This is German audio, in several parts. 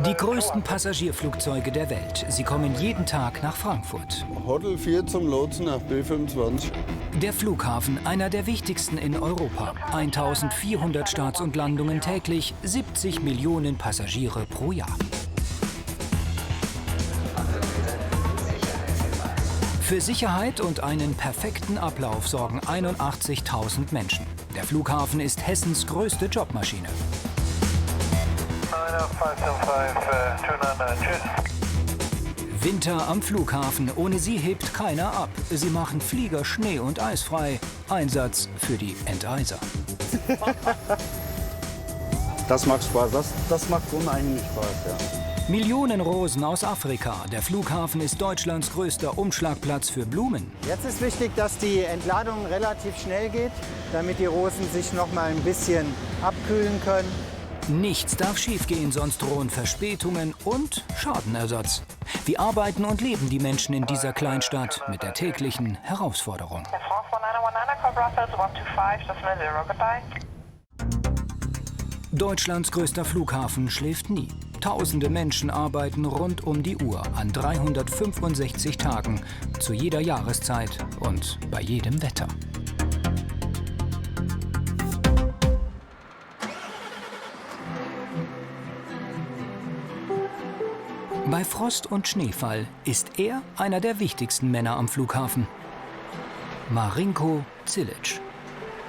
Die größten Passagierflugzeuge der Welt. Sie kommen jeden Tag nach Frankfurt. Hotel 4 zum Lotsen nach B25. Der Flughafen, einer der wichtigsten in Europa. 1400 Starts und Landungen täglich, 70 Millionen Passagiere pro Jahr. Für Sicherheit und einen perfekten Ablauf sorgen 81.000 Menschen. Der Flughafen ist Hessens größte Jobmaschine. Winter am Flughafen. Ohne sie hebt keiner ab. Sie machen Flieger schnee- und eisfrei. Einsatz für die Enteiser. Das macht Spaß. Das macht unheimlich Spaß, ja. Millionen Rosen aus Afrika. Der Flughafen ist Deutschlands größter Umschlagplatz für Blumen. Jetzt ist wichtig, dass die Entladung relativ schnell geht, damit die Rosen sich noch mal ein bisschen abkühlen können. Nichts darf schiefgehen, sonst drohen Verspätungen und Schadenersatz. Wie arbeiten und leben die Menschen in dieser Kleinstadt mit der täglichen Herausforderung? Deutschlands größter Flughafen schläft nie. Tausende Menschen arbeiten rund um die Uhr an 365 Tagen, zu jeder Jahreszeit und bei jedem Wetter. Bei Frost und Schneefall ist er einer der wichtigsten Männer am Flughafen. Marinko Cilic.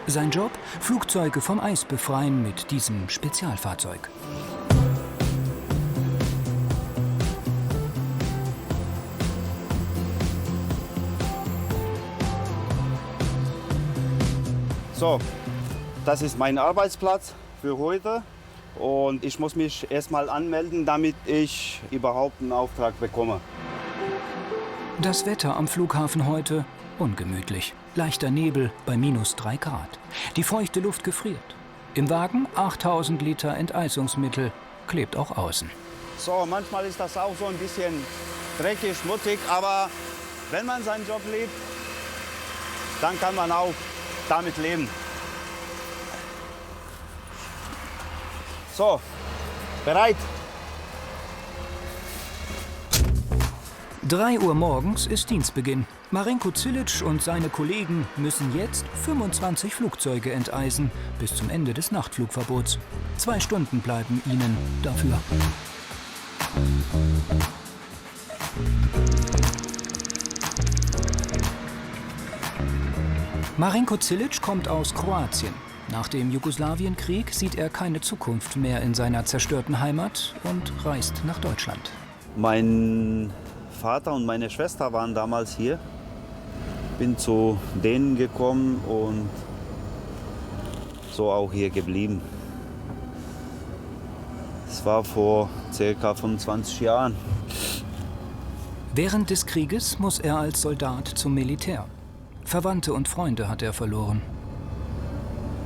Sein Job? Flugzeuge vom Eis befreien mit diesem Spezialfahrzeug. So, das ist mein Arbeitsplatz für heute. Und ich muss mich erstmal anmelden, damit ich überhaupt einen Auftrag bekomme. Das Wetter am Flughafen heute ungemütlich. Leichter Nebel bei -3 Grad. Die feuchte Luft gefriert. Im Wagen 8000 Liter Enteisungsmittel, klebt auch außen. So, manchmal ist das auch so ein bisschen dreckig, schmutzig, aber wenn man seinen Job liebt, dann kann man auch damit leben. So, bereit? 3 Uhr morgens ist Dienstbeginn. Marinko Cilic und seine Kollegen müssen jetzt 25 Flugzeuge enteisen, bis zum Ende des Nachtflugverbots. 2 Stunden bleiben ihnen dafür. Marinko Cilic kommt aus Kroatien. Nach dem Jugoslawienkrieg sieht er keine Zukunft mehr in seiner zerstörten Heimat und reist nach Deutschland. Mein Vater und meine Schwester waren damals hier. Bin zu denen gekommen und so auch hier geblieben. Es war vor ca. 25 Jahren. Während des Krieges muss er als Soldat zum Militär. Verwandte und Freunde hat er verloren.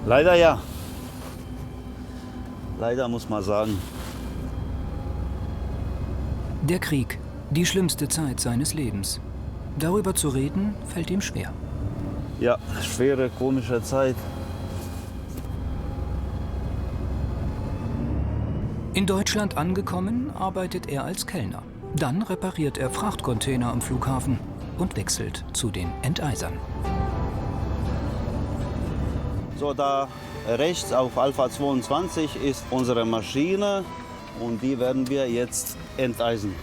Leider ja. Leider muss man sagen. Der Krieg, die schlimmste Zeit seines Lebens. Darüber zu reden, fällt ihm schwer. Ja, schwere, komische Zeit. In Deutschland angekommen, arbeitet er als Kellner. Dann repariert er Frachtcontainer am Flughafen und wechselt zu den Enteisern. So, da rechts auf Alpha 22 ist unsere Maschine und die werden wir jetzt enteisen.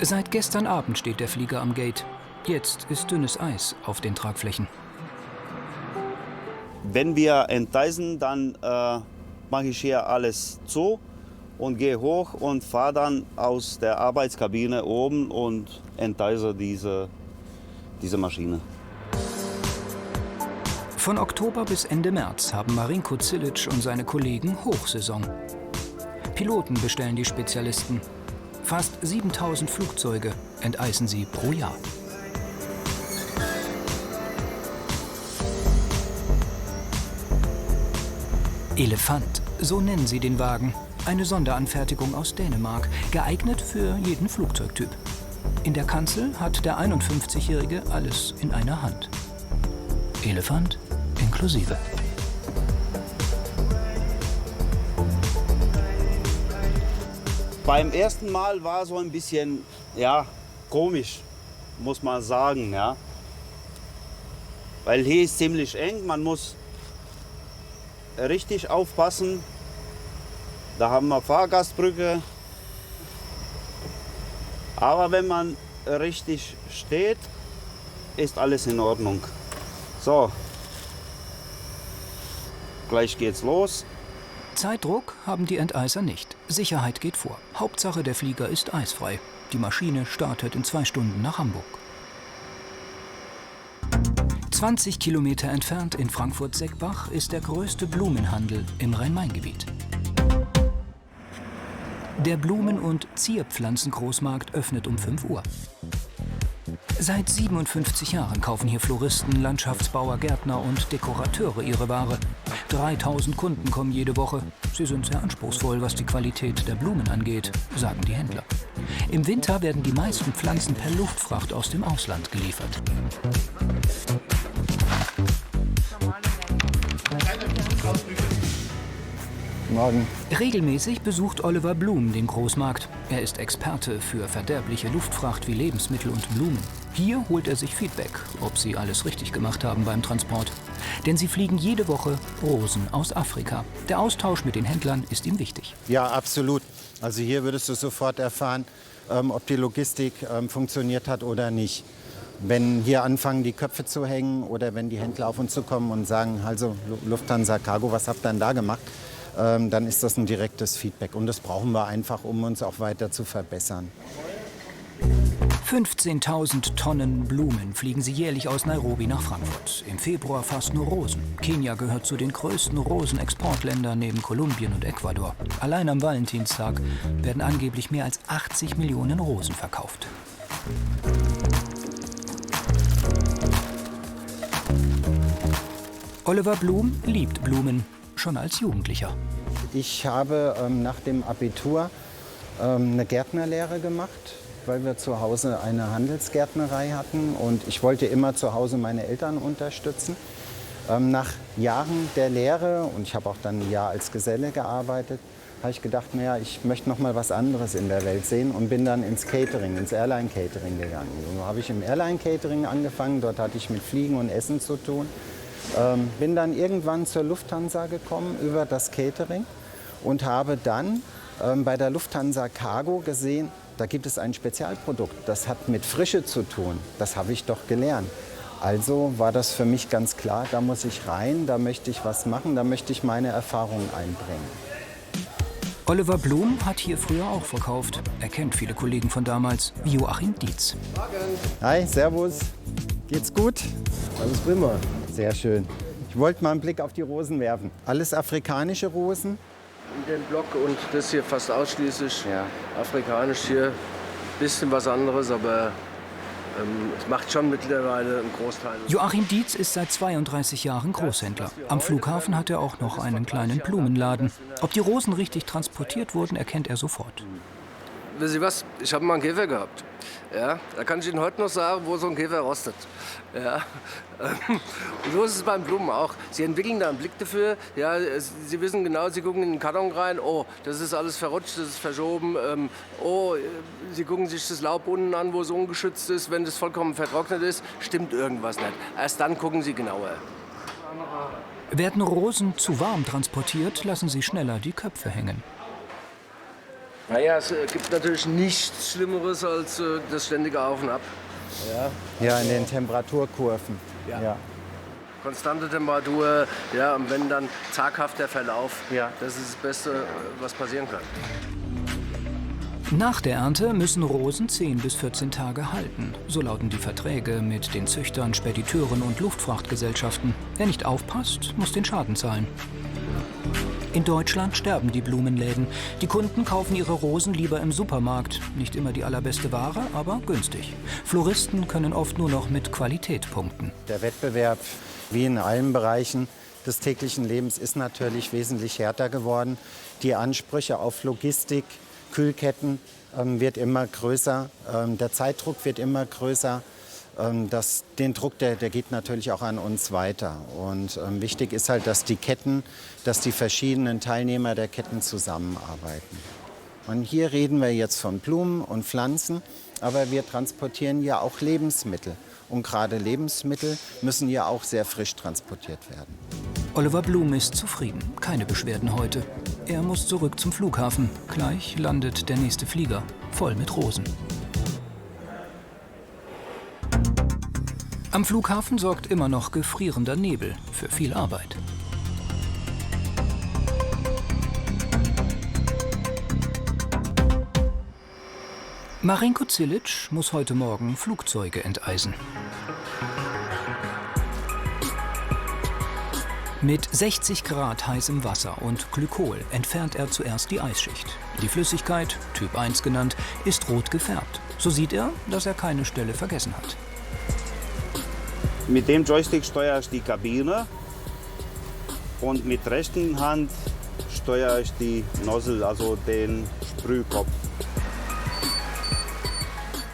Seit gestern Abend steht der Flieger am Gate. Jetzt ist dünnes Eis auf den Tragflächen. Wenn wir enteisen, dann mache ich hier alles zu und gehe hoch und fahre dann aus der Arbeitskabine oben und enteise diese Maschine. Von Oktober bis Ende März haben Marinko Cilic und seine Kollegen Hochsaison. Piloten bestellen die Spezialisten. Fast 7000 Flugzeuge enteisen sie pro Jahr. Elefant, so nennen sie den Wagen. Eine Sonderanfertigung aus Dänemark, geeignet für jeden Flugzeugtyp. In der Kanzel hat der 51-Jährige alles in einer Hand. Elefant inklusive. Beim ersten Mal war so ein bisschen, ja, komisch, muss man sagen, ja. Weil hier ist ziemlich eng, man muss richtig aufpassen. Da haben wir Fahrgastbrücke. Aber wenn man richtig steht, ist alles in Ordnung. So, gleich geht's los. Zeitdruck haben die Enteiser nicht. Sicherheit geht vor. Hauptsache, der Flieger ist eisfrei. Die Maschine startet in 2 Stunden nach Hamburg. 20 Kilometer entfernt in Frankfurt-Seckbach ist der größte Blumenhandel im Rhein-Main-Gebiet. Der Blumen- und Zierpflanzengroßmarkt öffnet um 5 Uhr. Seit 57 Jahren kaufen hier Floristen, Landschaftsbauer, Gärtner und Dekorateure ihre Ware. 3000 Kunden kommen jede Woche. Sie sind sehr anspruchsvoll, was die Qualität der Blumen angeht, sagen die Händler. Im Winter werden die meisten Pflanzen per Luftfracht aus dem Ausland geliefert. Morgen. Regelmäßig besucht Oliver Blum den Großmarkt. Er ist Experte für verderbliche Luftfracht wie Lebensmittel und Blumen. Hier holt er sich Feedback, ob sie alles richtig gemacht haben beim Transport. Denn sie fliegen jede Woche Rosen aus Afrika. Der Austausch mit den Händlern ist ihm wichtig. Ja, absolut. Also hier würdest du sofort erfahren, ob die Logistik funktioniert hat oder nicht. Wenn hier anfangen, die Köpfe zu hängen oder wenn die Händler auf uns zukommen und sagen, also Lufthansa Cargo, was habt ihr denn da gemacht? Dann ist das ein direktes Feedback. Und das brauchen wir einfach, um uns auch weiter zu verbessern. 15.000 Tonnen Blumen fliegen sie jährlich aus Nairobi nach Frankfurt. Im Februar fast nur Rosen. Kenia gehört zu den größten Rosenexportländern neben Kolumbien und Ecuador. Allein am Valentinstag werden angeblich mehr als 80 Millionen Rosen verkauft. Oliver Blum liebt Blumen, schon als Jugendlicher. Ich habe nach dem Abitur eine Gärtnerlehre gemacht, weil wir zu Hause eine Handelsgärtnerei hatten und ich wollte immer zu Hause meine Eltern unterstützen. Nach Jahren der Lehre, und ich habe auch dann ein Jahr als Geselle gearbeitet, habe ich gedacht, naja, ich möchte noch mal was anderes in der Welt sehen und bin dann ins Catering, ins Airline-Catering gegangen. So habe ich im Airline-Catering angefangen, dort hatte ich mit Fliegen und Essen zu tun. Bin dann irgendwann zur Lufthansa gekommen über das Catering und habe dann bei der Lufthansa Cargo gesehen, da gibt es ein Spezialprodukt, das hat mit Frische zu tun. Das habe ich doch gelernt. Also war das für mich ganz klar, da muss ich rein, da möchte ich was machen, da möchte ich meine Erfahrungen einbringen. Oliver Blum hat hier früher auch verkauft. Er kennt viele Kollegen von damals, wie Joachim Dietz. Hi, servus. Geht's gut? Alles prima. Sehr schön. Ich wollte mal einen Blick auf die Rosen werfen. Alles afrikanische Rosen? In dem Block und das hier fast ausschließlich afrikanisch hier. Bisschen was anderes, aber es macht schon mittlerweile einen Großteil. Joachim Dietz ist seit 32 Jahren Großhändler. Am Flughafen hat er auch noch einen kleinen Blumenladen. Ob die Rosen richtig transportiert wurden, erkennt er sofort. Wissen Sie was? Ich habe mal einen Käfer gehabt. Ja, da kann ich Ihnen heute noch sagen, wo so ein Käfer rostet. Ja. Und so ist es beim Blumen auch. Sie entwickeln da einen Blick dafür. Ja, Sie wissen genau, Sie gucken in den Karton rein. Oh, das ist alles verrutscht, das ist verschoben. Oh, Sie gucken sich das Laub unten an, wo es ungeschützt ist. Wenn das vollkommen vertrocknet ist, stimmt irgendwas nicht. Erst dann gucken Sie genauer. Werden Rosen zu warm transportiert, lassen sie schneller die Köpfe hängen. Naja, es gibt natürlich nichts Schlimmeres als das ständige Auf und Ab. Ja, in den Temperaturkurven. Ja. Konstante Temperatur, ja, und wenn dann zaghafter Verlauf, Ja. das ist das Beste, was passieren kann. Nach der Ernte müssen Rosen 10 bis 14 Tage halten. So lauten die Verträge mit den Züchtern, Spediteuren und Luftfrachtgesellschaften. Wer nicht aufpasst, muss den Schaden zahlen. In Deutschland sterben die Blumenläden. Die Kunden kaufen ihre Rosen lieber im Supermarkt. Nicht immer die allerbeste Ware, aber günstig. Floristen können oft nur noch mit Qualität punkten. Der Wettbewerb, wie in allen Bereichen des täglichen Lebens, ist natürlich wesentlich härter geworden. Die Ansprüche auf Logistik, Kühlketten wird immer größer. Der Zeitdruck wird immer größer. Den Druck, der geht natürlich auch an uns weiter. Und wichtig ist halt, dass die verschiedenen Teilnehmer der Ketten zusammenarbeiten. Und hier reden wir jetzt von Blumen und Pflanzen, aber wir transportieren ja auch Lebensmittel. Und gerade Lebensmittel müssen ja auch sehr frisch transportiert werden. Oliver Blum ist zufrieden, keine Beschwerden heute. Er muss zurück zum Flughafen. Gleich landet der nächste Flieger, voll mit Rosen. Am Flughafen sorgt immer noch gefrierender Nebel für viel Arbeit. Marinko Cilic muss heute Morgen Flugzeuge enteisen. Mit 60 Grad heißem Wasser und Glykol entfernt er zuerst die Eisschicht. Die Flüssigkeit, Typ 1 genannt, ist rot gefärbt. So sieht er, dass er keine Stelle vergessen hat. Mit dem Joystick steuere ich die Kabine und mit der rechten Hand steuere ich die Nozzle, also den Sprühkopf.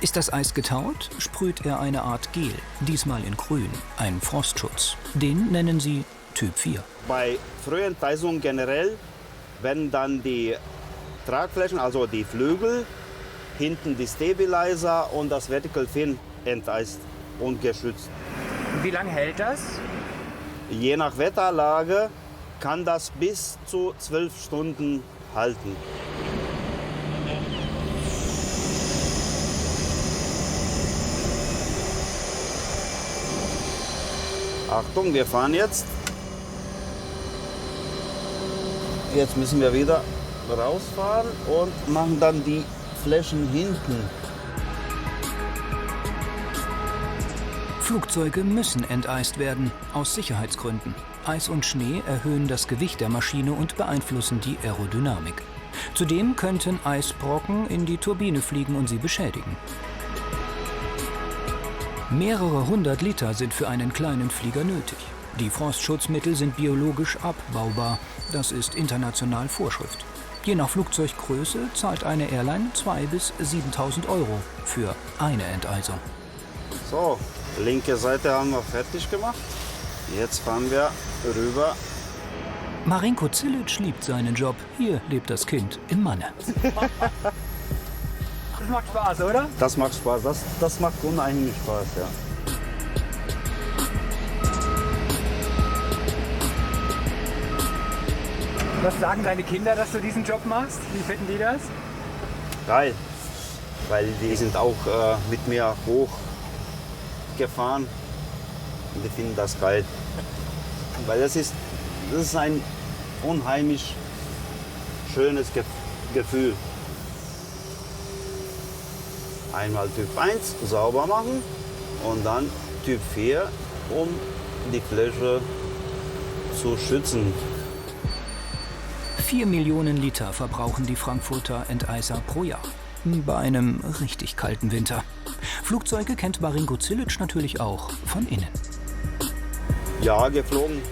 Ist das Eis getaut, sprüht er eine Art Gel, diesmal in grün, ein Frostschutz. Den nennen sie Typ 4. Bei Frühenteisung generell werden dann die Tragflächen, also die Flügel, hinten die Stabilizer und das Vertical Fin enteist und geschützt. Wie lange hält das? Je nach Wetterlage kann das bis zu 12 Stunden halten. Achtung, wir fahren jetzt. Jetzt müssen wir wieder rausfahren und machen dann die Flächen hinten. Flugzeuge müssen enteist werden, aus Sicherheitsgründen. Eis und Schnee erhöhen das Gewicht der Maschine und beeinflussen die Aerodynamik. Zudem könnten Eisbrocken in die Turbine fliegen und sie beschädigen. Mehrere hundert Liter sind für einen kleinen Flieger nötig. Die Frostschutzmittel sind biologisch abbaubar. Das ist international Vorschrift. Je nach Flugzeuggröße zahlt eine Airline 2.000 bis 7.000 Euro für eine Enteisung. So, linke Seite haben wir fertig gemacht. Jetzt fahren wir rüber. Marinko Cilic liebt seinen Job. Hier lebt das Kind im Manne. Das macht Spaß, oder? Das macht Spaß, das macht unheimlich Spaß, ja. Was sagen deine Kinder, dass du diesen Job machst? Wie finden die das? Geil, weil die sind auch mit mir hochgefahren und die finden das geil. Weil das ist ein unheimlich schönes Gefühl. Einmal Typ 1 sauber machen und dann Typ 4, um die Fläche zu schützen. 4 Millionen Liter verbrauchen die Frankfurter Enteiser pro Jahr. Bei einem richtig kalten Winter. Flugzeuge kennt Marinko Cilic natürlich auch von innen. Ja, geflogen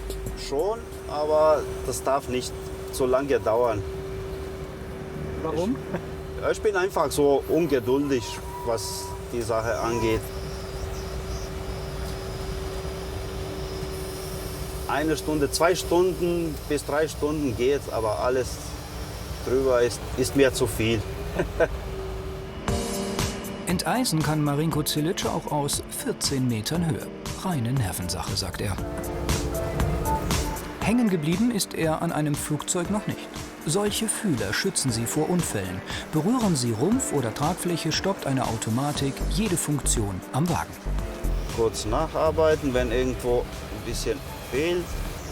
schon, aber das darf nicht so lange dauern. Warum? Ich bin einfach so ungeduldig, was die Sache angeht. 1 Stunde, 2 Stunden bis 3 Stunden geht, aber alles drüber ist mir zu viel. Enteisen kann Marinko Cilic auch aus 14 Metern Höhe. Reine Nervensache, sagt er. Hängen geblieben ist er an einem Flugzeug noch nicht. Solche Fühler schützen sie vor Unfällen. Berühren sie Rumpf oder Tragfläche, stoppt eine Automatik jede Funktion am Wagen. Kurz nacharbeiten, wenn irgendwo ein bisschen fehlt.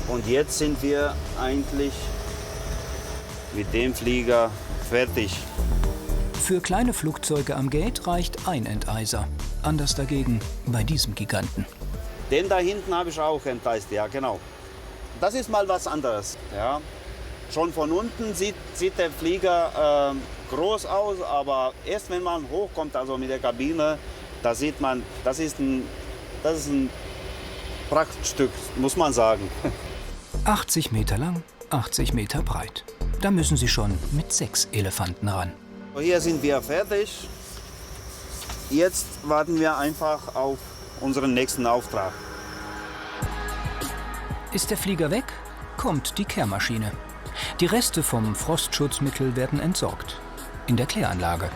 Und jetzt sind wir eigentlich mit dem Flieger fertig. Für kleine Flugzeuge am Gate reicht ein Enteiser. Anders dagegen bei diesem Giganten. Den da hinten habe ich auch enteist, ja genau. Das ist mal was anderes. Ja. Schon von unten sieht der Flieger groß aus, aber erst wenn man hochkommt, also mit der Kabine, da sieht man, das ist ein Prachtstück, muss man sagen. 80 Meter lang, 80 Meter breit. Da müssen sie schon mit 6 Elefanten ran. Hier sind wir fertig. Jetzt warten wir einfach auf unseren nächsten Auftrag. Ist der Flieger weg, kommt die Kehrmaschine. Die Reste vom Frostschutzmittel werden entsorgt. in der Kläranlage.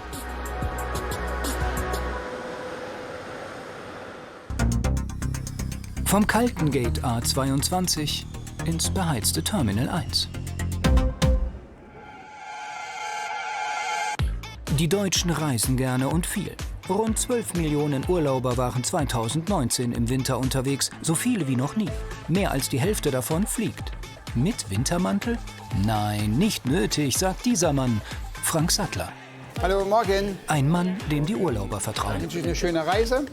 Vom kalten Gate A22 ins beheizte Terminal 1. Die Deutschen reisen gerne und viel. Rund 12 Millionen Urlauber waren 2019 im Winter unterwegs, so viele wie noch nie. Mehr als die Hälfte davon fliegt. Mit Wintermantel? Nein, nicht nötig, sagt dieser Mann, Frank Sattler. Hallo, morgen. Ein Mann, dem die Urlauber vertrauen. Ich wünsche eine schöne Reise.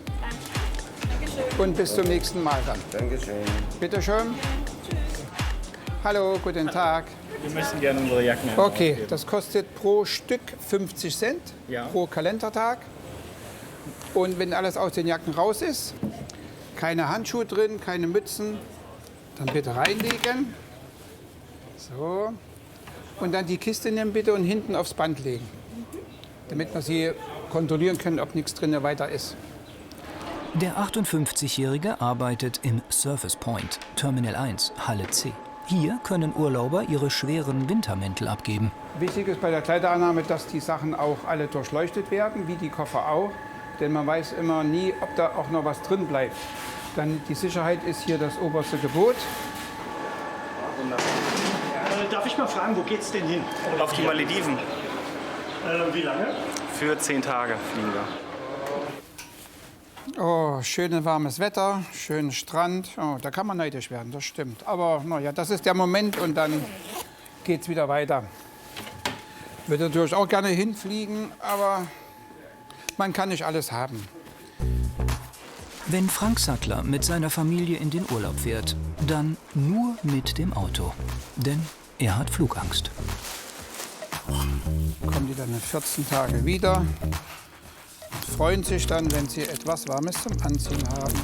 Und bis zum nächsten Mal dann. Dankeschön. Bitte schön. Hallo, guten Tag. Wir möchten gerne unsere Jacken Okay, das kostet pro Stück 50 Cent pro Kalendertag. Und wenn alles aus den Jacken raus ist, keine Handschuhe drin, keine Mützen, dann bitte reinlegen. So. Und dann die Kiste nehmen bitte und hinten aufs Band legen, damit wir sie kontrollieren können, ob nichts drin weiter ist. Der 58-Jährige arbeitet im Service Point, Terminal 1, Halle C. Hier können Urlauber ihre schweren Wintermäntel abgeben. Wichtig ist bei der Kleiderannahme, dass die Sachen auch alle durchleuchtet werden, wie die Koffer auch. Denn man weiß immer nie, ob da auch noch was drin bleibt. Dann die Sicherheit ist hier das oberste Gebot. Darf ich mal fragen, wo geht's denn hin? Auf die Malediven. Wie lange? Für 10 Tage fliegen wir. Oh, schönes warmes Wetter, schönen Strand. Oh, da kann man neidisch werden, das stimmt. Aber naja, das ist der Moment und dann geht's wieder weiter. Würde natürlich auch gerne hinfliegen, aber man kann nicht alles haben. Wenn Frank Sattler mit seiner Familie in den Urlaub fährt, dann nur mit dem Auto. Denn er hat Flugangst. Kommen die dann in 14 Tagen wieder und freuen sich dann, wenn sie etwas Warmes zum Anziehen haben.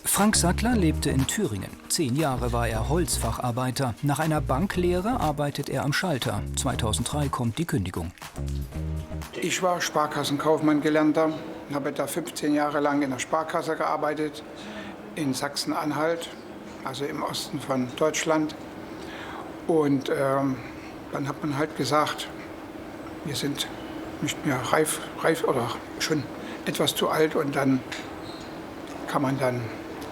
Frank Sattler lebte in Thüringen. 10 Jahre war er Holzfacharbeiter. Nach einer Banklehre arbeitet er am Schalter. 2003 kommt die Kündigung. Ich war Sparkassenkaufmann gelernter, habe da 15 Jahre lang in der Sparkasse gearbeitet, in Sachsen-Anhalt, also im Osten von Deutschland. Und dann hat man halt gesagt, wir sind nicht mehr reif oder schon etwas zu alt und dann kann man dann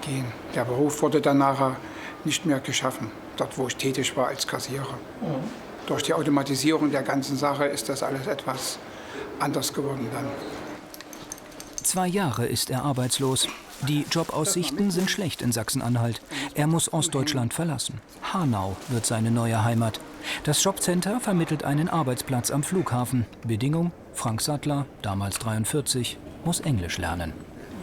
gehen. Der Beruf wurde dann nachher nicht mehr geschaffen, dort wo ich tätig war als Kassierer. Durch die Automatisierung der ganzen Sache ist das alles etwas anders geworden dann. 2 Jahre ist er arbeitslos. Die Jobaussichten sind schlecht in Sachsen-Anhalt. Er muss Ostdeutschland verlassen. Hanau wird seine neue Heimat. Das Jobcenter vermittelt einen Arbeitsplatz am Flughafen. Bedingung: Frank Sattler, damals 43, muss Englisch lernen.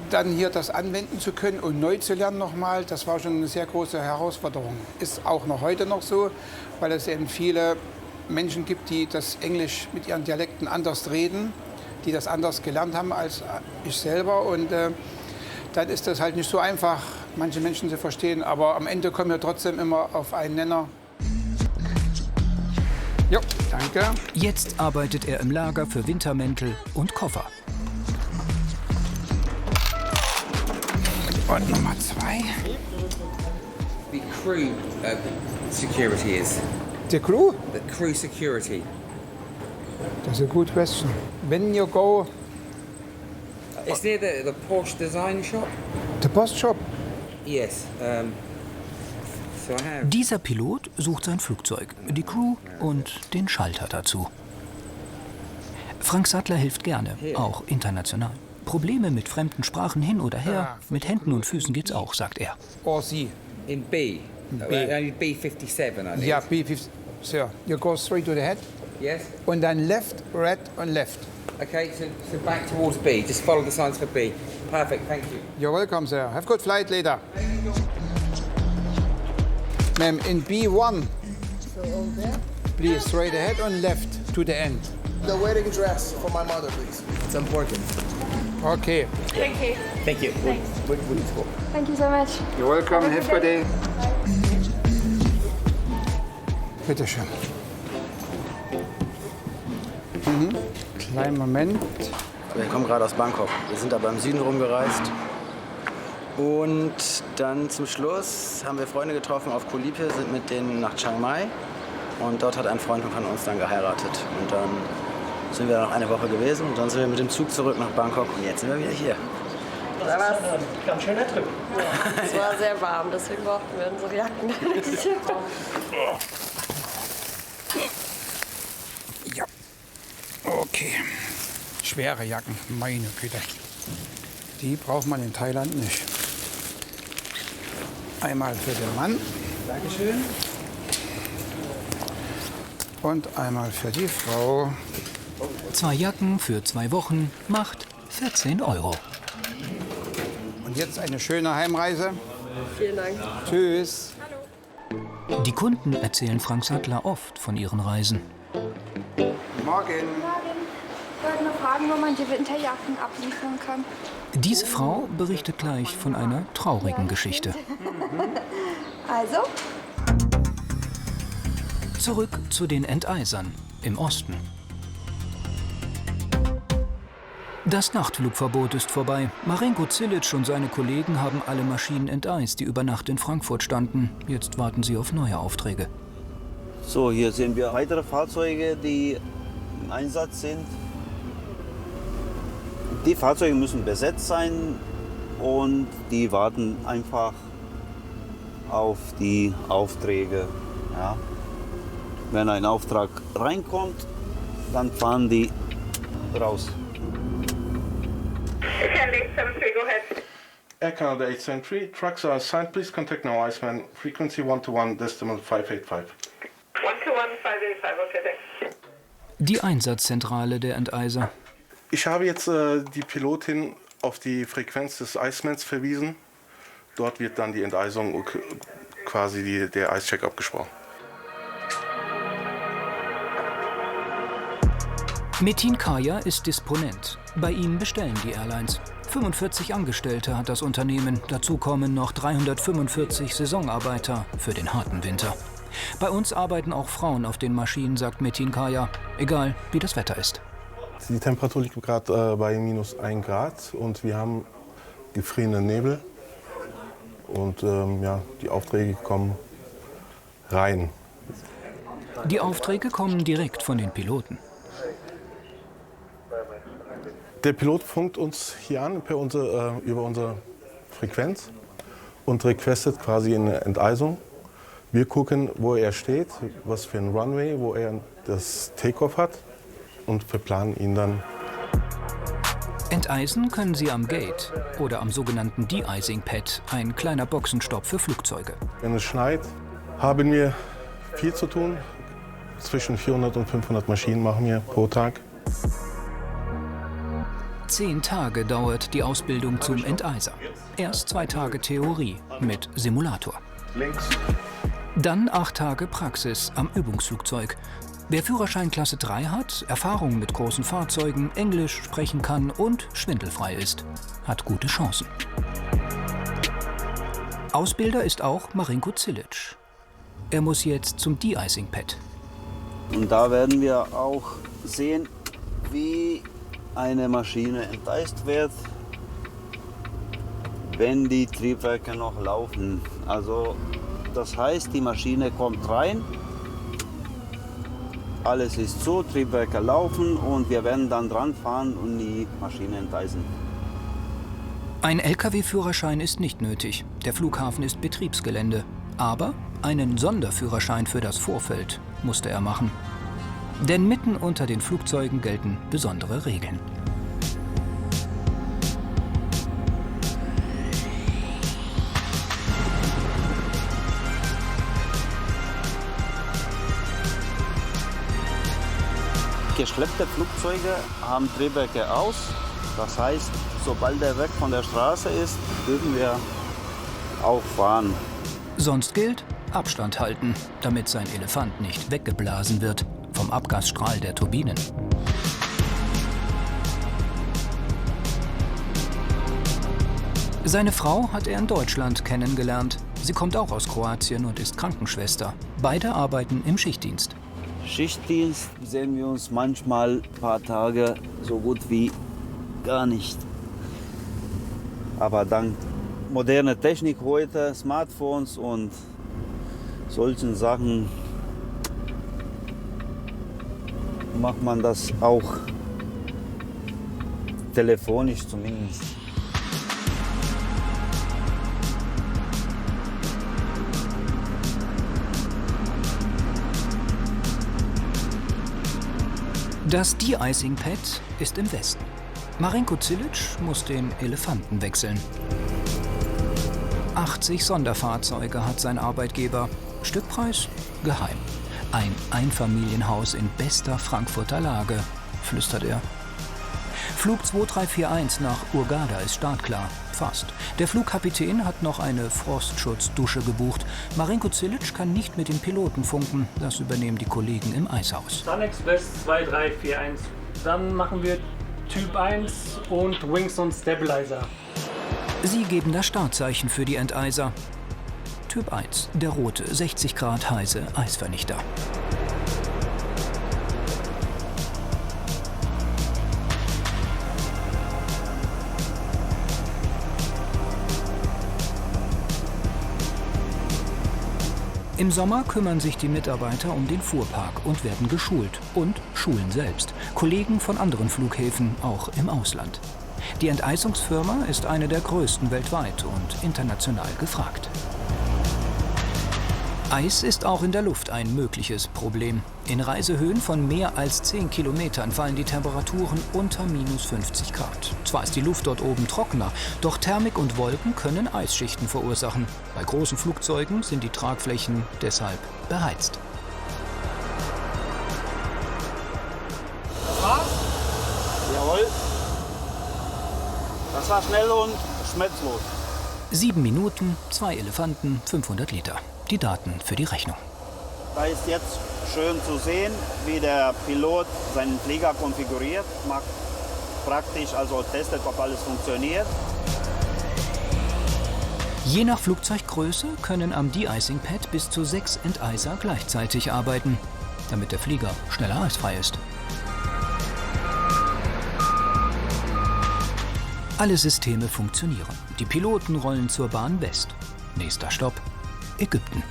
Dann hier das anwenden zu können und neu zu lernen nochmal, das war schon eine sehr große Herausforderung. Ist auch noch heute noch so, weil es eben viele Menschen gibt, die das Englisch mit ihren Dialekten anders reden, die das anders gelernt haben als ich selber. Und dann ist das halt nicht so einfach, manche Menschen zu verstehen. Aber am Ende kommen wir trotzdem immer auf einen Nenner. Jo, danke. Jetzt arbeitet er im Lager für Wintermäntel und Koffer. Und Nummer 2. The crew security is. The crew? The crew security. That's a good question. When you go... It's near the Porsche design shop? The Post shop? Yes. So I have... Dieser Pilot sucht sein Flugzeug, die Crew und den Schalter dazu. Frank Sattler hilft gerne, auch international. Probleme mit fremden Sprachen hin oder her, mit Händen und Füßen geht's auch, sagt er. Or C? In B. Only B57, I think. Yeah, B50. Sir, you go straight to the head. Yes? Und dann left, right und left. Okay, so back towards B. Just follow the signs for B. Perfect, thank you. You're welcome, sir. Have a good flight later. Ma'am, in B1, please straight ahead and left to the end. The wedding dress for my mother, please. It's important. Okay. Thank you. Thank you. Thank you so much. You're welcome. Have a good day. Bitte schön. Kleinen Moment. Wir kommen gerade aus Bangkok. Wir sind aber im Süden rumgereist. Und dann zum Schluss haben wir Freunde getroffen auf Koh Lipe, sind mit denen nach Chiang Mai. Und dort hat ein Freund von uns dann geheiratet. Und dann sind wir da noch eine Woche gewesen und dann sind wir mit dem Zug zurück nach Bangkok und jetzt sind wir wieder hier. Das war ein ganz schöner Trip. Ja, es war sehr warm, deswegen brauchten wir unsere Jacken. Ja, okay. Schwere Jacken, meine Güte. Die braucht man in Thailand nicht. Einmal für den Mann. Dankeschön. Und einmal für die Frau. 2 Jacken für 2 Wochen macht 14 €. Und jetzt eine schöne Heimreise. Vielen Dank. Tschüss. Die Kunden erzählen Frank Sattler oft von ihren Reisen. Morgen. Ich wollte nur fragen, wo man die Winterjacken abliefern kann. Diese Frau berichtet gleich von einer traurigen Geschichte. Also? Zurück zu den Enteisern im Osten. Das Nachtflugverbot ist vorbei. Marinko Cilic und seine Kollegen haben alle Maschinen enteist, die über Nacht in Frankfurt standen. Jetzt warten sie auf neue Aufträge. So, hier sehen wir weitere Fahrzeuge, die im Einsatz sind. Die Fahrzeuge müssen besetzt sein und die warten einfach auf die Aufträge. Ja. Wenn ein Auftrag reinkommt, dann fahren die raus. Air Canada 873, trucks are assigned. Please contact now Iceman. Frequency 121, decimal 585. 121, 585, okay, thanks. Die Einsatzzentrale der Enteiser. Ich habe jetzt die Pilotin auf die Frequenz des Icemans verwiesen. Dort wird dann die Enteisung, quasi der Ice-Check abgesprochen. Metin Kaya ist Disponent. Bei ihm bestellen die Airlines. 45 Angestellte hat das Unternehmen. Dazu kommen noch 345 Saisonarbeiter für den harten Winter. Bei uns arbeiten auch Frauen auf den Maschinen, sagt Metin Kaya, egal wie das Wetter ist. Die Temperatur liegt gerade bei minus 1 Grad und wir haben gefrierenden Nebel. Und ja, die Aufträge kommen rein. Die Aufträge kommen direkt von den Piloten. Der Pilot funkt uns hier an über unsere Frequenz und requestet quasi eine Enteisung. Wir gucken, wo er steht, was für ein Runway, wo er das Takeoff hat und verplanen ihn dann. Enteisen können sie am Gate oder am sogenannten De-Icing Pad, ein kleiner Boxenstopp für Flugzeuge. Wenn es schneit, haben wir viel zu tun. Zwischen 400 und 500 Maschinen machen wir pro Tag. 10 Tage dauert die Ausbildung zum Enteiser. Erst 2 Tage Theorie mit Simulator. Links. Dann 8 Tage Praxis am Übungsflugzeug. Wer Führerschein Klasse 3 hat, Erfahrung mit großen Fahrzeugen, Englisch sprechen kann und schwindelfrei ist, hat gute Chancen. Ausbilder ist auch Marinko Cilic. Er muss jetzt zum De-Icing Pad. Und da werden wir auch sehen, wie eine Maschine enteist wird, wenn die Triebwerke noch laufen. Also das heißt, die Maschine kommt rein, alles ist zu, Triebwerke laufen und wir werden dann dran fahren und die Maschine enteisen. Ein Lkw-Führerschein ist nicht nötig. Der Flughafen ist Betriebsgelände. Aber einen Sonderführerschein für das Vorfeld musste er machen. Denn mitten unter den Flugzeugen gelten besondere Regeln. Geschleppte Flugzeuge haben Triebwerke aus. Das heißt, sobald er weg von der Straße ist, dürfen wir auch fahren. Sonst gilt Abstand halten, damit sein Elefant nicht weggeblasen wird vom Abgasstrahl der Turbinen. Seine Frau hat er in Deutschland kennengelernt. Sie kommt auch aus Kroatien und ist Krankenschwester. Beide arbeiten im Schichtdienst. Schichtdienst sehen wir uns manchmal ein paar Tage so gut wie gar nicht. Aber dank moderner Technik heute, Smartphones und solchen Sachen, macht man das auch telefonisch zumindest. Das De-Icing-Pad ist im Westen. Marinko Cilic muss den Elefanten wechseln. 80 Sonderfahrzeuge hat sein Arbeitgeber. Stückpreis geheim. Ein Einfamilienhaus in bester Frankfurter Lage, flüstert er. Flug 2341 nach Hurghada ist startklar. Fast. Der Flugkapitän hat noch eine Frostschutzdusche gebucht. Marinko Cilic kann nicht mit dem Piloten funken. Das übernehmen die Kollegen im Eishaus. Sun Express 2341. Dann machen wir Typ 1 und Wings und Stabilizer. Sie geben das Startzeichen für die Enteiser. Typ 1, der rote, 60 Grad heiße Eisvernichter. Im Sommer kümmern sich die Mitarbeiter um den Fuhrpark und werden geschult und schulen selbst. Kollegen von anderen Flughäfen, auch im Ausland. Die Enteisungsfirma ist eine der größten weltweit und international gefragt. Eis ist auch in der Luft ein mögliches Problem. In Reisehöhen von mehr als 10 Kilometern fallen die Temperaturen unter minus 50 Grad. Zwar ist die Luft dort oben trockener, doch Thermik und Wolken können Eisschichten verursachen. Bei großen Flugzeugen sind die Tragflächen deshalb beheizt. Das war's? Jawohl. Das war schnell und schmerzlos. 7 Minuten, 2 Elefanten, 500 Liter. Die Daten für die Rechnung. Da ist jetzt schön zu sehen, wie der Pilot seinen Flieger konfiguriert, macht praktisch, also testet, ob alles funktioniert. Je nach Flugzeuggröße können am De-Icing-Pad bis zu 6 Enteiser gleichzeitig arbeiten, damit der Flieger schneller eisfrei ist. Alle Systeme funktionieren. Die Piloten rollen zur Bahn West. Nächster Stopp: Ägypten.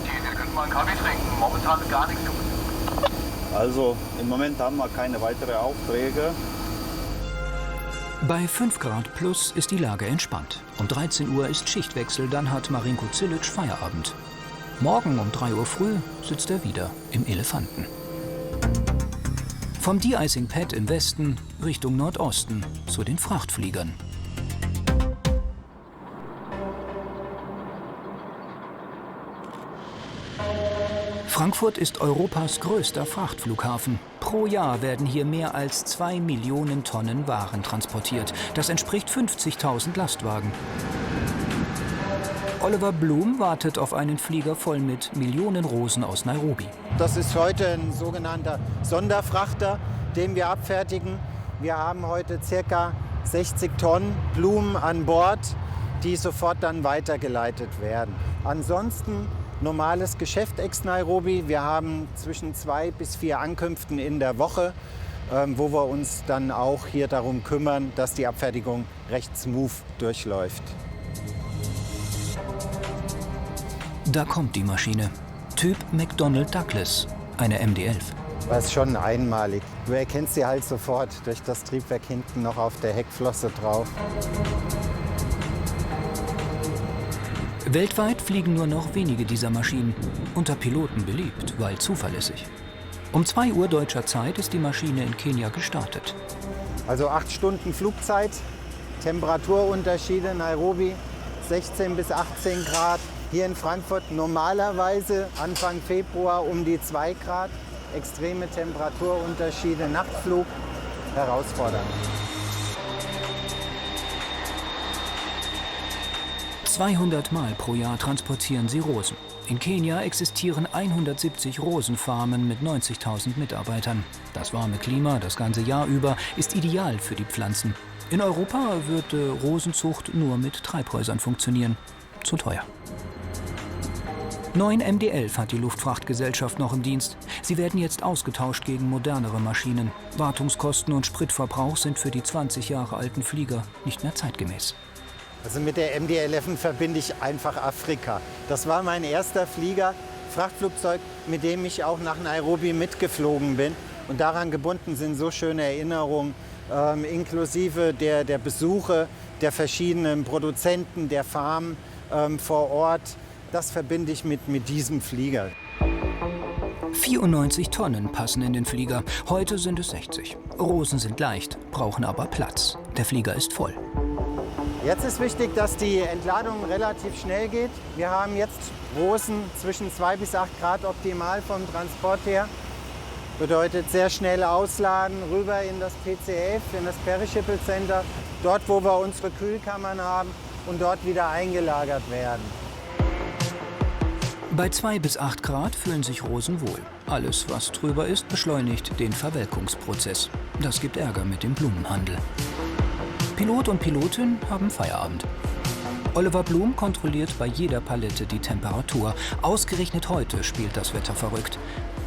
Sie könnten mal einen Kaffee trinken. Momentan gar nichts. Also im Moment haben wir keine weiteren Aufträge. Bei 5 Grad plus ist die Lage entspannt. Um 13 Uhr ist Schichtwechsel, dann hat Marinko Cilic Feierabend. Morgen um 3 Uhr früh sitzt er wieder im Elefanten. Vom De-Icing-Pad im Westen Richtung Nordosten zu den Frachtfliegern. Frankfurt ist Europas größter Frachtflughafen. Pro Jahr werden hier mehr als 2 Millionen Tonnen Waren transportiert. Das entspricht 50.000 Lastwagen. Oliver Blum wartet auf einen Flieger voll mit Millionen Rosen aus Nairobi. Das ist heute ein sogenannter Sonderfrachter, den wir abfertigen. Wir haben heute ca. 60 Tonnen Blumen an Bord, die sofort dann weitergeleitet werden. Ansonsten normales Geschäft ex-Nairobi. Wir haben zwischen 2 bis 4 Ankünften in der Woche, wo wir uns dann auch hier darum kümmern, dass die Abfertigung recht smooth durchläuft. Da kommt die Maschine. Typ McDonnell Douglas, eine MD-11. Das ist schon einmalig. Du erkennst sie halt sofort durch das Triebwerk hinten noch auf der Heckflosse drauf. Weltweit fliegen nur noch wenige dieser Maschinen. Unter Piloten beliebt, weil zuverlässig. Um 2 Uhr deutscher Zeit ist die Maschine in Kenia gestartet. Also 8 Stunden Flugzeit, Temperaturunterschiede Nairobi 16 bis 18 Grad. Hier in Frankfurt normalerweise Anfang Februar um die 2 Grad. Extreme Temperaturunterschiede, Nachtflug, herausfordernd. 200 Mal pro Jahr transportieren sie Rosen. In Kenia existieren 170 Rosenfarmen mit 90.000 Mitarbeitern. Das warme Klima das ganze Jahr über ist ideal für die Pflanzen. In Europa würde Rosenzucht nur mit Treibhäusern funktionieren. Zu teuer. 9 MD-11 hat die Luftfrachtgesellschaft noch im Dienst. Sie werden jetzt ausgetauscht gegen modernere Maschinen. Wartungskosten und Spritverbrauch sind für die 20 Jahre alten Flieger nicht mehr zeitgemäß. Also mit der MD-11 verbinde ich einfach Afrika. Das war mein erster Flieger, Frachtflugzeug, mit dem ich auch nach Nairobi mitgeflogen bin. Und daran gebunden sind so schöne Erinnerungen, inklusive der Besuche der verschiedenen Produzenten, der Farmen vor Ort. Das verbinde ich mit diesem Flieger. 94 Tonnen passen in den Flieger. Heute sind es 60. Rosen sind leicht, brauchen aber Platz. Der Flieger ist voll. Jetzt ist wichtig, dass die Entladung relativ schnell geht. Wir haben jetzt Rosen zwischen 2 bis 8 Grad optimal vom Transport her. Bedeutet sehr schnell ausladen, rüber in das PC11, in das Perishable Center, dort wo wir unsere Kühlkammern haben und dort wieder eingelagert werden. Bei 2 bis 8 Grad fühlen sich Rosen wohl. Alles, was drüber ist, beschleunigt den Verwelkungsprozess. Das gibt Ärger mit dem Blumenhandel. Pilot und Pilotin haben Feierabend. Oliver Blum kontrolliert bei jeder Palette die Temperatur. Ausgerechnet heute spielt das Wetter verrückt.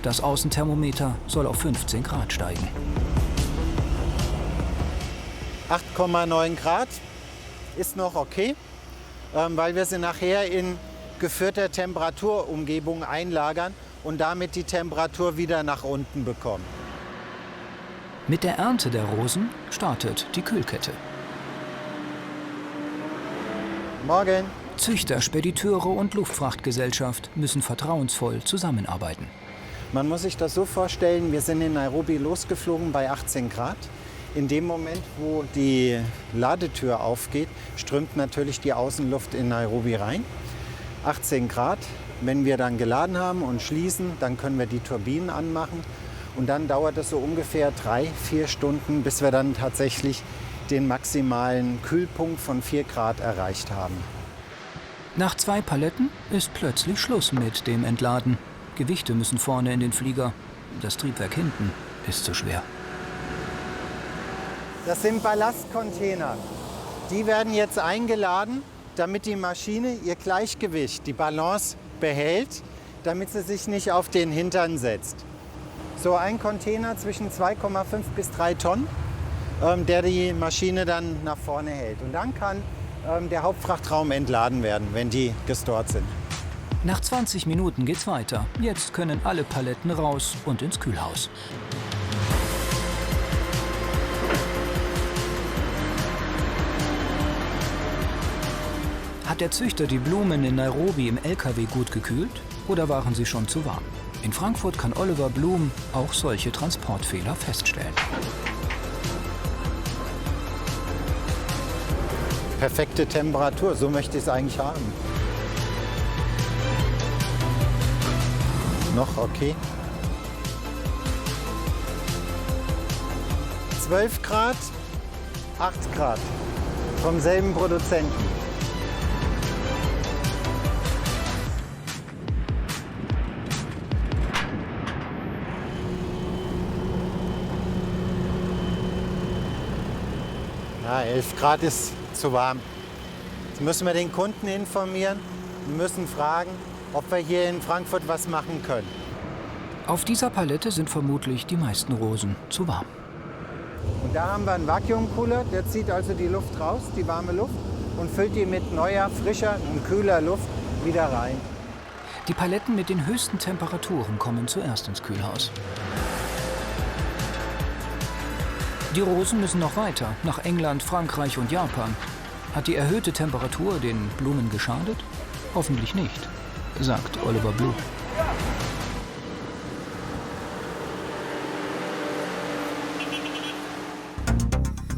Das Außenthermometer soll auf 15 Grad steigen. 8,9 Grad ist noch okay, weil wir sie nachher in geführter Temperaturumgebung einlagern und damit die Temperatur wieder nach unten bekommen. Mit der Ernte der Rosen startet die Kühlkette. Morgen. Züchter, Spediteure und Luftfrachtgesellschaft müssen vertrauensvoll zusammenarbeiten. Man muss sich das so vorstellen, wir sind in Nairobi losgeflogen bei 18 Grad. In dem Moment, wo die Ladetür aufgeht, strömt natürlich die Außenluft in Nairobi rein. 18 Grad. Wenn wir dann geladen haben und schließen, dann können wir die Turbinen anmachen. Und dann dauert es so ungefähr 3-4 Stunden, bis wir dann tatsächlich den maximalen Kühlpunkt von 4 Grad erreicht haben. Nach 2 Paletten ist plötzlich Schluss mit dem Entladen. Gewichte müssen vorne in den Flieger. Das Triebwerk hinten ist zu schwer. Das sind Ballastcontainer. Die werden jetzt eingeladen, damit die Maschine ihr Gleichgewicht, die Balance behält, damit sie sich nicht auf den Hintern setzt. So ein Container zwischen 2,5 bis 3 Tonnen, der die Maschine dann nach vorne hält. Und dann kann der Hauptfrachtraum entladen werden, wenn die gestort sind. Nach 20 Minuten geht's weiter. Jetzt können alle Paletten raus und ins Kühlhaus. Hat der Züchter die Blumen in Nairobi im LKW gut gekühlt oder waren sie schon zu warm? In Frankfurt kann Oliver Blum auch solche Transportfehler feststellen. Perfekte Temperatur, so möchte ich es eigentlich haben. Noch okay. 12 Grad, 8 Grad vom selben Produzenten. Ja, 11 Grad ist zu warm. Jetzt müssen wir den Kunden informieren und müssen fragen, ob wir hier in Frankfurt was machen können. Auf dieser Palette sind vermutlich die meisten Rosen zu warm. Und da haben wir einen Vakuumcooler, der zieht also die Luft raus, die warme Luft, und füllt die mit neuer, frischer und kühler Luft wieder rein. Die Paletten mit den höchsten Temperaturen kommen zuerst ins Kühlhaus. Die Rosen müssen noch weiter, nach England, Frankreich und Japan. Hat die erhöhte Temperatur den Blumen geschadet? Hoffentlich nicht, sagt Oliver Blum.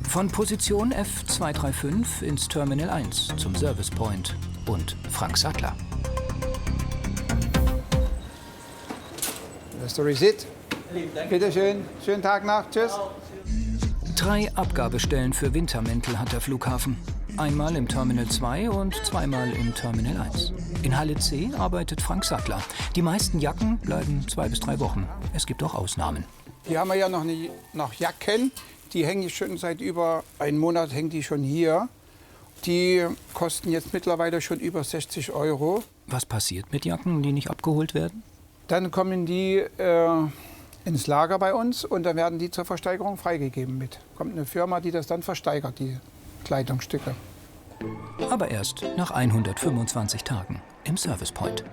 Von Position F235 ins Terminal 1 zum Service Point und Frank Sattler. Das ist der Receipt. Bitte schön. Schönen Tag noch. Tschüss. 3 Abgabestellen für Wintermäntel hat der Flughafen. Einmal im Terminal 2 und zweimal im Terminal 1. In Halle C arbeitet Frank Sattler. Die meisten Jacken bleiben 2 bis 3 Wochen. Es gibt auch Ausnahmen. Hier haben wir ja noch Jacken. Die hängen schon seit über einem Monat hängen die schon hier. Die kosten jetzt mittlerweile schon über 60 €. Was passiert mit Jacken, die nicht abgeholt werden? Dann kommen die ins Lager bei uns und dann werden die zur Versteigerung freigegeben mit. Kommt eine Firma, die das dann versteigert, die Kleidungsstücke. Aber erst nach 125 Tagen im Service Point.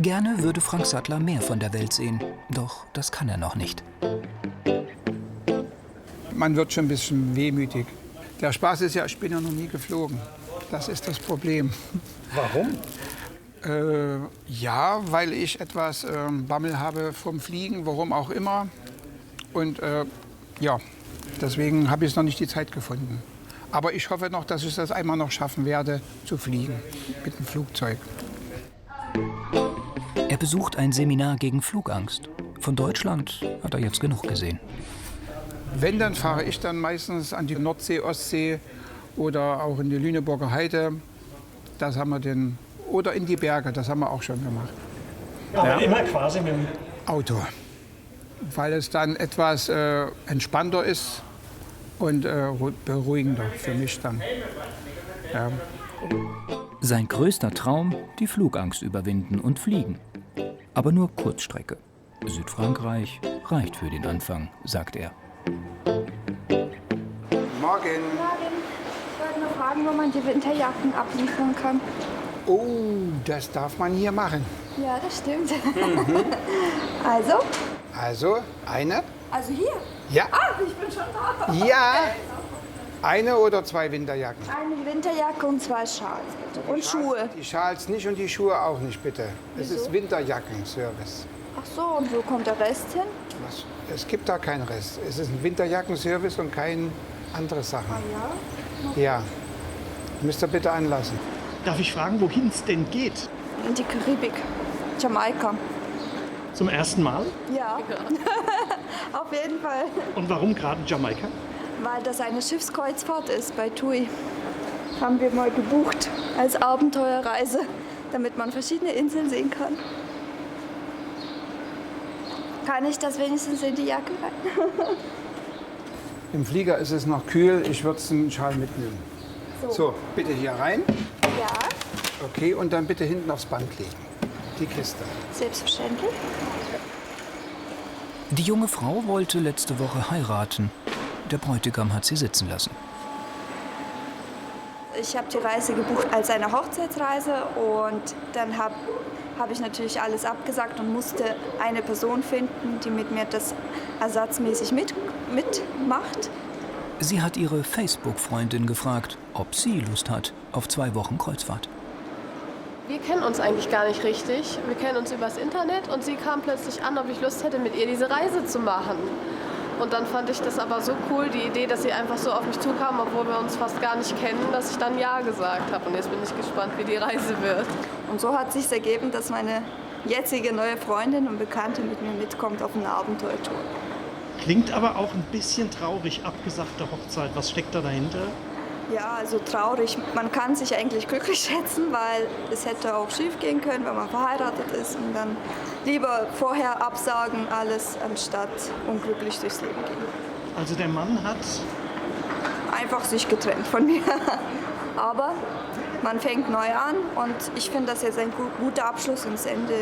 Gerne würde Frank Sattler mehr von der Welt sehen, doch das kann er noch nicht. Man wird schon ein bisschen wehmütig. Der Spaß ist ja, ich bin ja noch nie geflogen. Das ist das Problem. Warum? Ja, weil ich etwas Bammel habe vom Fliegen, warum auch immer. Und ja, deswegen habe ich noch nicht die Zeit gefunden. Aber ich hoffe noch, dass ich das einmal noch schaffen werde, zu fliegen mit dem Flugzeug. Er besucht ein Seminar gegen Flugangst. Von Deutschland hat er jetzt genug gesehen. Wenn, dann fahre ich dann meistens an die Nordsee, Ostsee oder auch in die Lüneburger Heide. Das haben wir oder in die Berge, das haben wir auch schon gemacht. Aber immer quasi mit dem Auto. Weil es dann etwas entspannter ist und beruhigender für mich dann. Ja. Sein größter Traum, die Flugangst überwinden und fliegen. Aber nur Kurzstrecke. Südfrankreich reicht für den Anfang, sagt er. Morgen. Ich wollte nur fragen, wo man die Winterjacken abliefern kann. Oh, das darf man hier machen. Ja, das stimmt. Also? Also, eine? Also hier? Ja. Ah, ich bin schon da. Ja. Eine oder zwei Winterjacken? Eine Winterjacke und 2 Schals, bitte. Und Schuhe. Die Schals nicht und die Schuhe auch nicht, bitte. Es Wieso? ist Winterjackenservice. Ach so, und wo kommt der Rest hin? Es gibt da keinen Rest. Es ist ein Winterjackenservice und keine andere Sachen. Ah ja? Ja. Müsst ihr bitte anlassen. Darf ich fragen, wohin es denn geht? In die Karibik. Jamaika. Zum ersten Mal? Ja. Auf jeden Fall. Und warum gerade Jamaika? Weil das eine Schiffskreuzfahrt ist bei TUI. Haben wir mal gebucht als Abenteuerreise, damit man verschiedene Inseln sehen kann. Kann ich das wenigstens in die Jacke rein? Im Flieger ist es noch kühl. Ich würde einen Schal mitnehmen. So, bitte hier rein. Ja. Okay, und dann bitte hinten aufs Band legen. Die Kiste. Selbstverständlich. Die junge Frau wollte letzte Woche heiraten. Der Bräutigam hat sie sitzen lassen. Ich habe die Reise gebucht als eine Hochzeitsreise und dann habe ich natürlich alles abgesagt und musste eine Person finden, die mit mir das ersatzmäßig mitmacht. Sie hat ihre Facebook-Freundin gefragt, ob sie Lust hat auf 2 Wochen Kreuzfahrt. Wir kennen uns eigentlich gar nicht richtig. Wir kennen uns übers Internet und sie kam plötzlich an, ob ich Lust hätte, mit ihr diese Reise zu machen. Und dann fand ich das aber so cool, die Idee, dass sie einfach so auf mich zukam, obwohl wir uns fast gar nicht kennen, dass ich dann Ja gesagt habe. Und jetzt bin ich gespannt, wie die Reise wird. Und so hat sich ergeben, dass meine jetzige neue Freundin und Bekannte mit mir mitkommt auf eine Abenteuertour. Klingt aber auch ein bisschen traurig, abgesagte Hochzeit. Was steckt da dahinter? Ja, also traurig. Man kann sich eigentlich glücklich schätzen, weil es hätte auch schief gehen können, wenn man verheiratet ist. Und dann lieber vorher absagen alles, anstatt unglücklich durchs Leben gehen. Also der Mann hat einfach sich getrennt von mir. Aber man fängt neu an und ich finde das jetzt ein guter Abschluss ins Ende.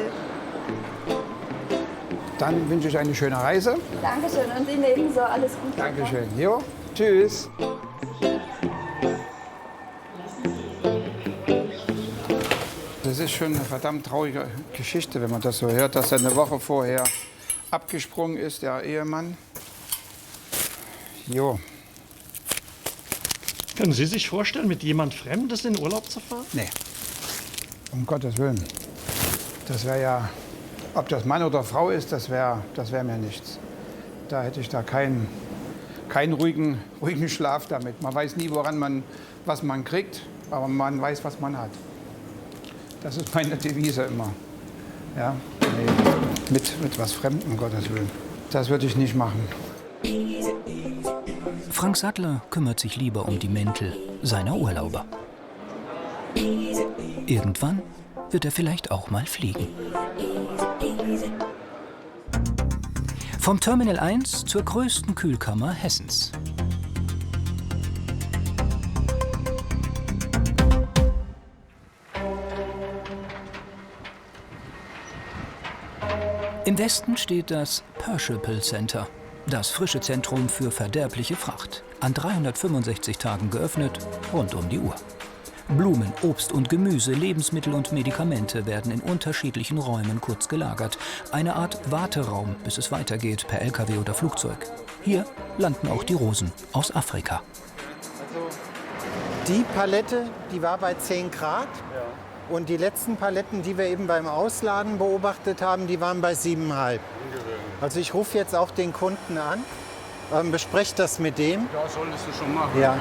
Dann wünsche ich eine schöne Reise. Dankeschön und Ihnen ebenso. Alles Gute. Dankeschön. Jo, tschüss. Das ist schon eine verdammt traurige Geschichte, wenn man das so hört, dass er eine Woche vorher abgesprungen ist, der Ehemann. Jo. Können Sie sich vorstellen, mit jemand Fremdes in Urlaub zu fahren? Nee, um Gottes Willen. Das wäre ja, ob das Mann oder Frau ist, das wär mir nichts. Da hätte ich da keinen ruhigen Schlaf damit. Man weiß nie, was man kriegt, aber man weiß, was man hat. Das ist meine Devise immer. Ja? Nee, mit was Fremdem, um Gottes Willen. Das würde ich nicht machen. Frank Sattler kümmert sich lieber um die Mäntel seiner Urlauber. Irgendwann wird er vielleicht auch mal fliegen. Vom Terminal 1 zur größten Kühlkammer Hessens. Im Westen steht das Pershipal Center, das frische Zentrum für verderbliche Fracht. An 365 Tagen geöffnet, rund um die Uhr. Blumen, Obst und Gemüse, Lebensmittel und Medikamente werden in unterschiedlichen Räumen kurz gelagert. Eine Art Warteraum, bis es weitergeht per LKW oder Flugzeug. Hier landen auch die Rosen aus Afrika. Die Palette, die war bei 10 Grad. Und die letzten Paletten, die wir eben beim Ausladen beobachtet haben, die waren bei 7,5. Also ich rufe jetzt auch den Kunden an, bespreche das mit dem. Ja, solltest du schon machen. Ja.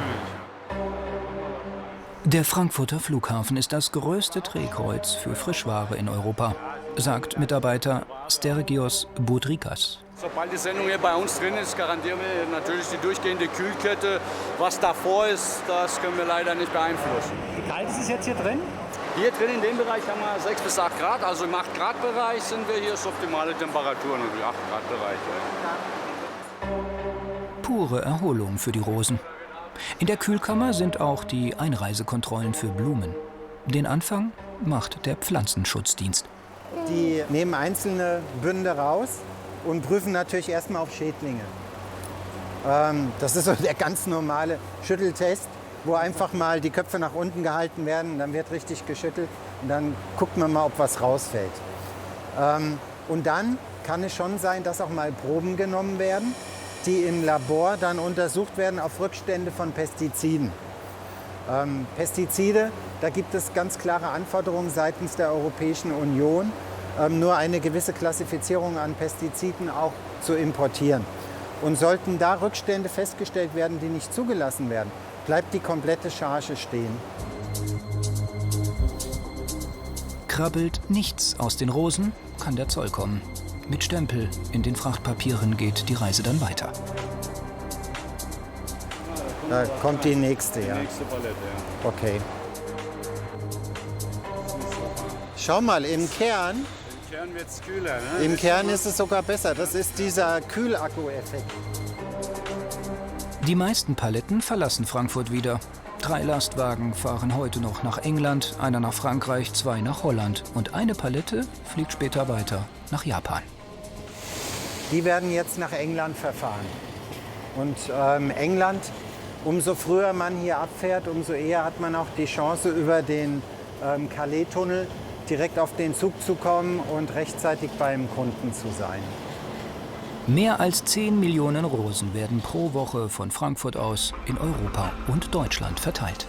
Der Frankfurter Flughafen ist das größte Drehkreuz für Frischware in Europa, sagt Mitarbeiter Stergios Boudrikas. Sobald die Sendung hier bei uns drin ist, garantieren wir natürlich die durchgehende Kühlkette. Was davor ist, das können wir leider nicht beeinflussen. Wie kalt ist es jetzt hier drin? Hier drin in dem Bereich haben wir 6 bis 8 Grad, also im 8-Grad-Bereich sind wir hier, ist optimale Temperatur, und im 8-Grad-Bereich. Pure Erholung für die Rosen. In der Kühlkammer sind auch die Einreisekontrollen für Blumen. Den Anfang macht der Pflanzenschutzdienst. Die nehmen einzelne Bünde raus und prüfen natürlich erstmal auf Schädlinge. Das ist so der ganz normale Schütteltest, wo einfach mal die Köpfe nach unten gehalten werden, dann wird richtig geschüttelt und dann guckt man mal, ob was rausfällt. Und dann kann es schon sein, dass auch mal Proben genommen werden, die im Labor dann untersucht werden auf Rückstände von Pestiziden. Pestizide, da gibt es ganz klare Anforderungen seitens der Europäischen Union, nur eine gewisse Klassifizierung an Pestiziden auch zu importieren. Und sollten da Rückstände festgestellt werden, die nicht zugelassen werden, bleibt die komplette Charge stehen. Krabbelt nichts aus den Rosen, kann der Zoll kommen. Mit Stempel in den Frachtpapieren geht die Reise dann weiter. Da kommt die nächste, ja. Die nächste Palette, ja. Okay. Schau mal, im Kern wird es kühler. Ne? Im Kern ist es sogar besser. Das ist dieser Kühlakku-Effekt. Die meisten Paletten verlassen Frankfurt wieder. 3 Lastwagen fahren heute noch nach England, einer nach Frankreich, 2 nach Holland. Und eine Palette fliegt später weiter nach Japan. Die werden jetzt nach England verfahren. Und England, umso früher man hier abfährt, umso eher hat man auch die Chance, über den Calais-Tunnel direkt auf den Zug zu kommen und rechtzeitig beim Kunden zu sein. Mehr als 10 Millionen Rosen werden pro Woche von Frankfurt aus in Europa und Deutschland verteilt.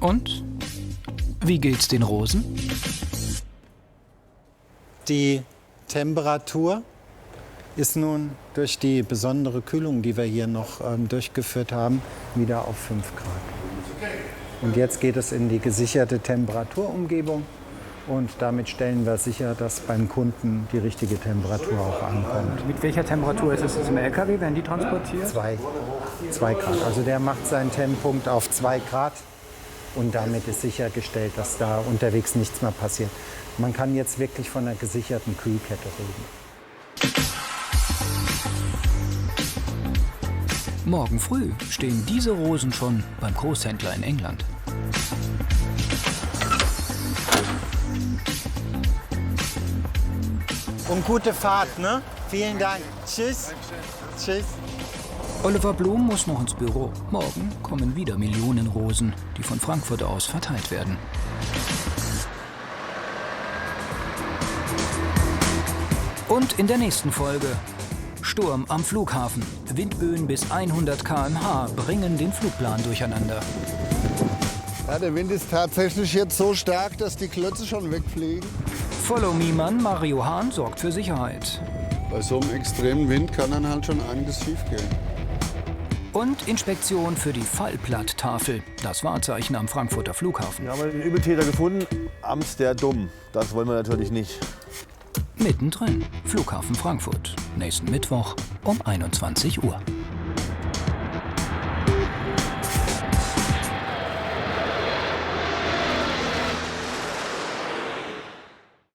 Und? Wie geht's den Rosen? Die Temperatur ist nun durch die besondere Kühlung, die wir hier noch durchgeführt haben, wieder auf 5 Grad. Und jetzt geht es in die gesicherte Temperaturumgebung und damit stellen wir sicher, dass beim Kunden die richtige Temperatur auch ankommt. Mit welcher Temperatur ist es im LKW, werden die transportiert? 2 Grad. Also der macht seinen Tempunkt auf 2 Grad und damit ist sichergestellt, dass da unterwegs nichts mehr passiert. Man kann jetzt wirklich von einer gesicherten Kühlkette reden. Morgen früh stehen diese Rosen schon beim Großhändler in England. Und gute Fahrt, ne? Vielen Dank. Tschüss. Tschüss. Oliver Blum muss noch ins Büro. Morgen kommen wieder Millionen Rosen, die von Frankfurt aus verteilt werden. Und in der nächsten Folge: Sturm am Flughafen. Windböen bis 100 km/h bringen den Flugplan durcheinander. Ja, der Wind ist tatsächlich jetzt so stark, dass die Klötze schon wegfliegen. Follow-Me-Mann Mario Hahn sorgt für Sicherheit. Bei so einem extremen Wind kann dann halt schon einiges schiefgehen. Und Inspektion für die Fallplatttafel, das Wahrzeichen am Frankfurter Flughafen. Wir haben den Übeltäter gefunden, Amsterdam. Das wollen wir natürlich nicht. Mittendrin, Flughafen Frankfurt. Nächsten Mittwoch um 21 Uhr.